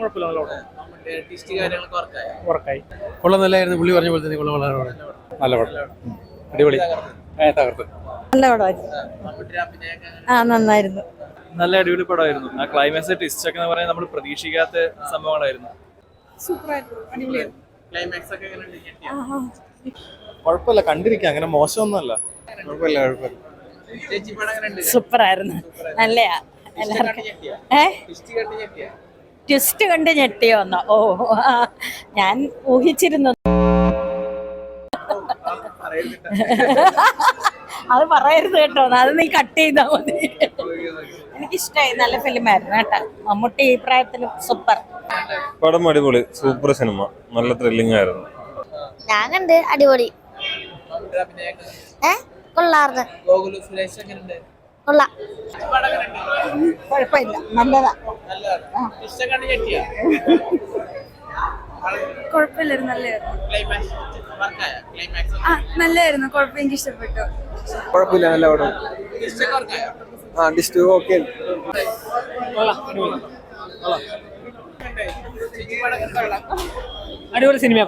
കുഴപ്പമില്ല, നല്ല വർക്കായി. കൊള്ളാം, നല്ലായിരുന്നു. പുള്ളി പറഞ്ഞ പോലെ തന്നെ കൊള്ളാം, നല്ല പടം, അടിപൊളി, തകർത്ത്. നല്ല പടമായിരുന്നു. നന്നായിരുന്നു. നല്ല അടിപൊളി പടമായിരുന്നു. ആ ക്ലൈമാക്സ് ട്വിസ്റ്റ് ഒക്കെ എന്ന് പറയാൻ നമ്മൾ പ്രതീക്ഷിക്കാത്ത സംഭവങ്ങളായിരുന്നു. കുഴപ്പമില്ല, കണ്ടിരിക്കാം, അങ്ങനെ മോശമൊന്നുമല്ല. സൂപ്പറായിരുന്നു. നല്ലയാ. ട്വിസ്റ്റ് കണ്ട് ഞെട്ടിയോന്നോ? ഓ, ഞാൻ ഊഹിച്ചിരുന്നു. അത് പറയരുത് കേട്ടോ, അത് നീ കട്ട് ചെയ്താ മതി. എനിക്കിഷ്ടായി, നല്ല ഫിലിമായിരുന്നു കേട്ടോ. മമ്മൂട്ടി ഈ പ്രായത്തിലും സൂപ്പർ. പടം അടിപൊളി, സൂപ്പർ സിനിമ, നല്ല ത്രില്ലിംഗ് ആയിരുന്നു. ഞാൻ കണ്ട് അടിപൊളി. കൊള്ളാർന്ന്. കൊള്ളാം. കുഴപ്പമില്ല, നല്ലതാ. കുഴപ്പമില്ലായിരുന്നു, നല്ലതായിരുന്നു. കുഴപ്പം, എനിക്ക് ഇഷ്ടപ്പെട്ടു. കുഴപ്പമില്ല, നല്ല പടം. ഡിസ്റ്റ് ഓക്കെ. അടിപൊളി സിനിമ.